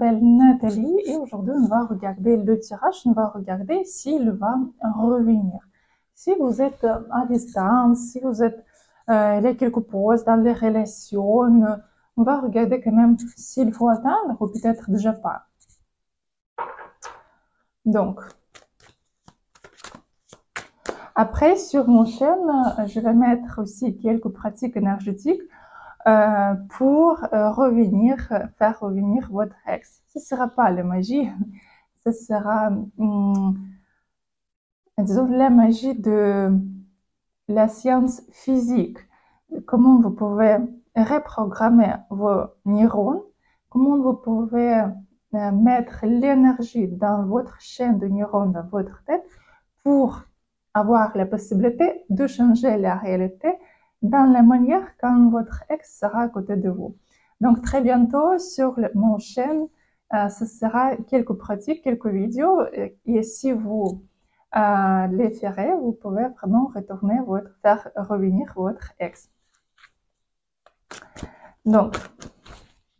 m'appelle Nathalie et aujourd'hui on va regarder le tirage, on va regarder s'il va revenir. Si vous êtes à distance, si vous êtes il y a quelques pauses dans les relations, on va regarder quand même s'il faut attendre ou peut-être déjà pas. Donc, après sur mon chaîne, je vais mettre aussi quelques pratiques énergétiques pour faire revenir votre ex. Ce ne sera pas la magie, ce sera, disons, la magie de la science physique. Comment vous pouvez reprogrammer vos neurones, comment vous pouvez mettre l'énergie dans votre chaîne de neurones, dans votre tête, pour avoir la possibilité de changer la réalité dans la manière quand votre ex sera à côté de vous. Donc très bientôt sur mon chaîne, ce sera quelques pratiques, quelques vidéos, et si vous les ferez, vous pouvez vraiment faire revenir votre ex. Donc,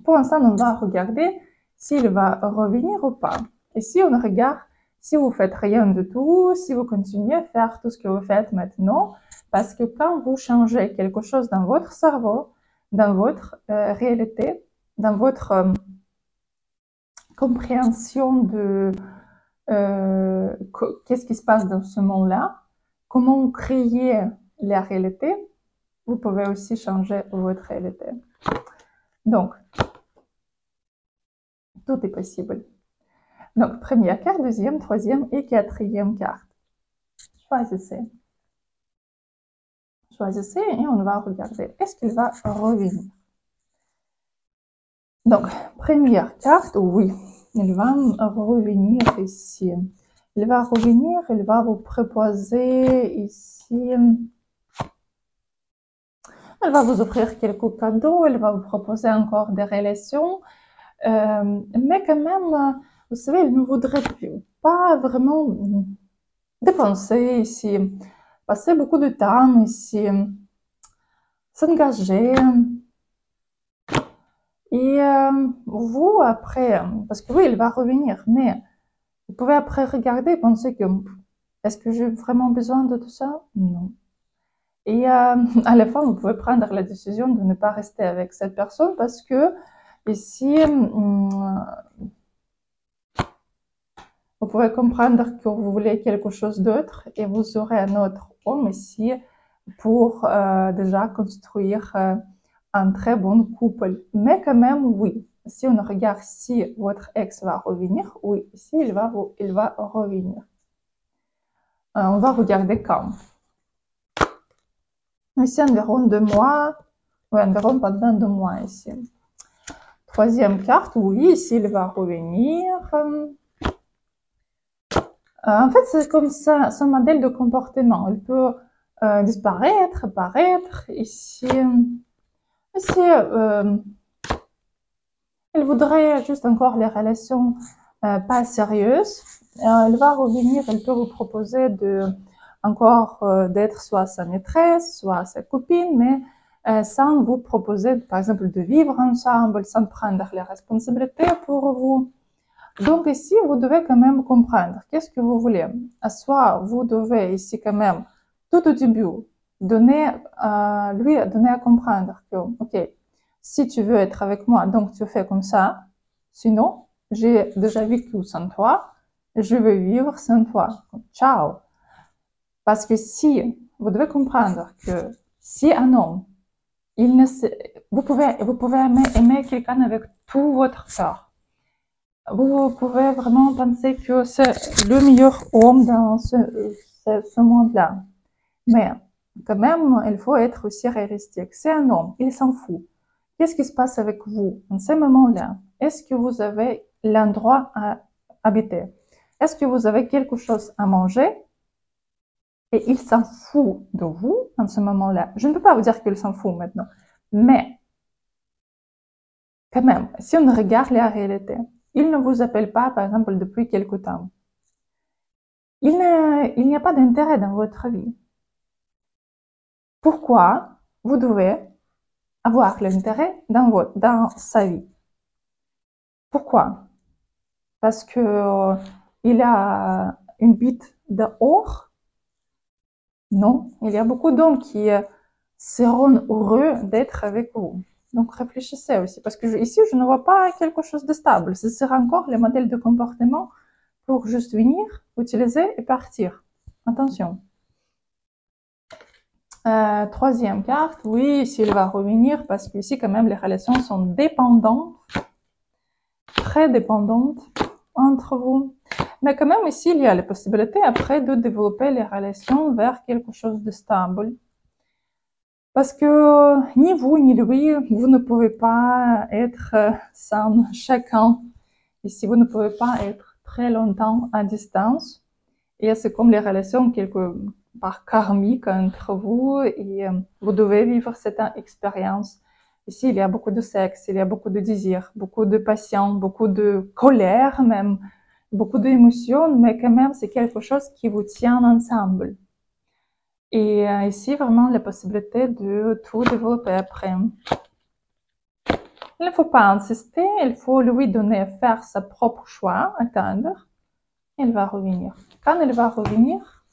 pour l'instant, on va regarder s'il va revenir ou pas. Et si on regarde, si vous faites rien du tout, si vous continuez à faire tout ce que vous faites maintenant, parce que quand vous changez quelque chose dans votre cerveau, dans votre réalité, dans votre compréhension de qu'est-ce qui se passe dans ce monde-là, comment créer la réalité, vous pouvez aussi changer votre réalité. Donc, tout est possible. Donc, première carte, deuxième, troisième et quatrième carte. Choisissez. Choisissez et on va regarder. Est-ce qu'il va revenir? Donc, première carte, oui. Il va revenir ici. Il va revenir, il va vous proposer ici. Elle va vous offrir quelques cadeaux, elle va vous proposer encore des relations. Mais quand même, vous savez, elle ne voudrait pas vraiment dépenser ici, passer beaucoup de temps ici, s'engager. Et vous, après, parce que oui, il va revenir, mais vous pouvez après regarder et penser que est-ce que j'ai vraiment besoin de tout ça? Non. Et à la fin, vous pouvez prendre la décision de ne pas rester avec cette personne parce que ici, vous pouvez comprendre que vous voulez quelque chose d'autre et vous aurez un autre homme ici pour déjà construire un très bon couple. Mais quand même, oui, si on regarde si votre ex va revenir, oui, si il va revenir. On va regarder quand. Ici, environ 2 mois, oui, environ pendant 2 mois ici. Troisième carte, oui, ici, il va revenir. En fait, c'est comme ça, son modèle de comportement. Il peut disparaître, apparaître. Ici, il voudrait juste encore les relations pas sérieuses. Il va revenir, il peut vous proposer encore d'être soit sa maîtresse, soit sa copine, mais sans vous proposer, par exemple, de vivre ensemble, sans prendre les responsabilités pour vous. Donc ici, vous devez quand même comprendre qu'est-ce que vous voulez. Soit vous devez ici quand même, tout au début, lui donner à comprendre que, ok, si tu veux être avec moi, donc tu fais comme ça. Sinon, j'ai déjà vécu sans toi, je veux vivre sans toi. Ciao. Parce que si, vous devez comprendre que si un homme, vous pouvez aimer quelqu'un avec tout votre cœur. Vous pouvez vraiment penser que c'est le meilleur homme dans ce monde-là. Mais quand même, il faut être aussi réalistique. C'est un homme, il s'en fout. Qu'est-ce qui se passe avec vous en ce moment-là? Est-ce que vous avez l'endroit à habiter? Est-ce que vous avez quelque chose à manger? Et il s'en fout de vous en ce moment-là. Je ne peux pas vous dire qu'il s'en fout maintenant. Mais, quand même, si on regarde la réalité, il ne vous appelle pas, par exemple, depuis quelque temps. Il n'y a pas d'intérêt dans votre vie. Pourquoi vous devez avoir l'intérêt dans sa vie? Pourquoi? parce que il a une bite d'or. Non, il y a beaucoup d'hommes qui seront heureux d'être avec vous. Donc réfléchissez aussi, parce que ici je ne vois pas quelque chose de stable. Ce sera encore les modèles de comportement pour juste venir, utiliser et partir. Attention. Troisième carte, oui, ici il va revenir parce que ici quand même les relations sont dépendantes, très dépendantes entre vous. Mais quand même ici il y a la possibilité après de développer les relations vers quelque chose de stable. Parce que ni vous ni lui, vous ne pouvez pas être sans chacun. Ici vous ne pouvez pas être très longtemps à distance. Et c'est comme les relations quelque part karmiques entre vous et vous devez vivre cette expérience. Ici, il y a beaucoup de sexe, il y a beaucoup de désirs, beaucoup de passion, beaucoup de colère même, beaucoup d'émotions, mais quand même, c'est quelque chose qui vous tient ensemble. Et ici, vraiment, la possibilité de tout développer après. Il ne faut pas insister, il faut lui donner, faire sa propre choix, attendre. Il va revenir. Quand il va revenir,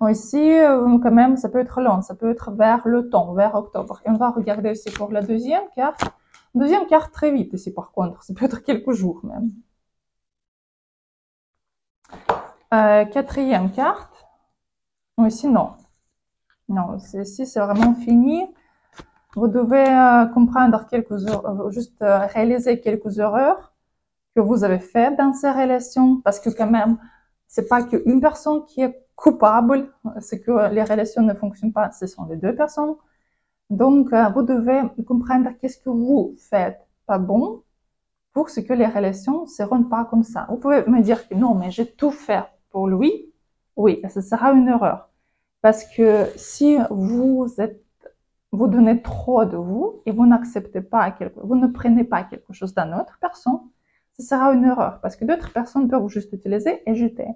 ici, quand même, ça peut être long, ça peut être vers le temps, vers octobre. Et on va regarder aussi pour la deuxième carte. Deuxième carte très vite ici, par contre. Ça peut être quelques jours même. Quatrième carte. Ici, non. Non, ici, c'est vraiment fini. Vous devez comprendre quelques heures, juste réaliser quelques erreurs que vous avez faites dans ces relations, parce que quand même, c'est pas qu'une personne qui est coupable, c'est que les relations ne fonctionnent pas, ce sont les deux personnes. Donc, vous devez comprendre qu'est-ce que vous faites pas bon pour ce que les relations ne seront pas comme ça. Vous pouvez me dire que non, mais j'ai tout fait pour lui. Oui, ce sera une erreur. Parce que si vous donnez trop de vous et vous n'acceptez pas vous ne prenez pas quelque chose d'une autre personne, ce sera une erreur. Parce que d'autres personnes peuvent juste utiliser et jeter.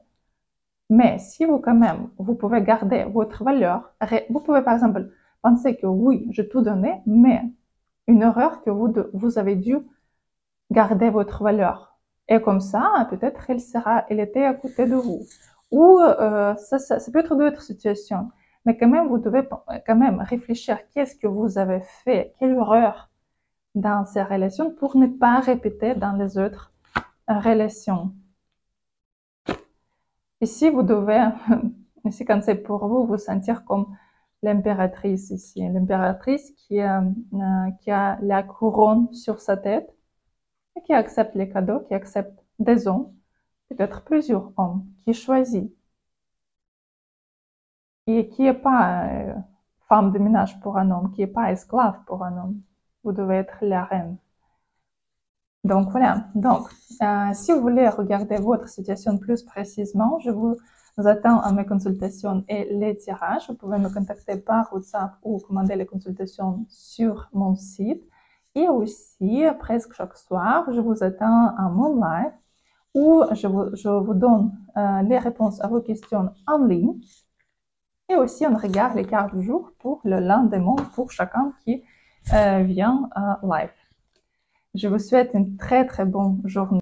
Mais si vous, quand même, vous pouvez garder votre valeur, vous pouvez, par exemple, penser que oui, j'ai tout donné, mais une erreur que vous avez dû garder votre valeur. Et comme ça, peut-être elle était à côté de vous. Ou ça peut être d'autres situations. Mais quand même, vous devez quand même réfléchir qu'est-ce que vous avez fait, quelle erreur dans ces relations pour ne pas répéter dans les autres relations. Ici, vous devez, ici quand c'est pour vous, vous sentir comme l'impératrice ici. L'impératrice qui a la couronne sur sa tête et qui accepte les cadeaux, qui accepte des hommes, peut-être plusieurs hommes, qui choisit. Et qui n'est pas femme de ménage pour un homme, qui n'est pas esclave pour un homme. Vous devez être la reine. Donc voilà. Donc, si vous voulez regarder votre situation plus précisément, je vous attends à mes consultations et les tirages. Vous pouvez me contacter par WhatsApp ou commander les consultations sur mon site. Et aussi, presque chaque soir, je vous attends à mon live où je vous donne les réponses à vos questions en ligne. Et aussi, on regarde les cartes du jour pour le lendemain pour chacun qui vient live. Je vous souhaite une très très bonne journée.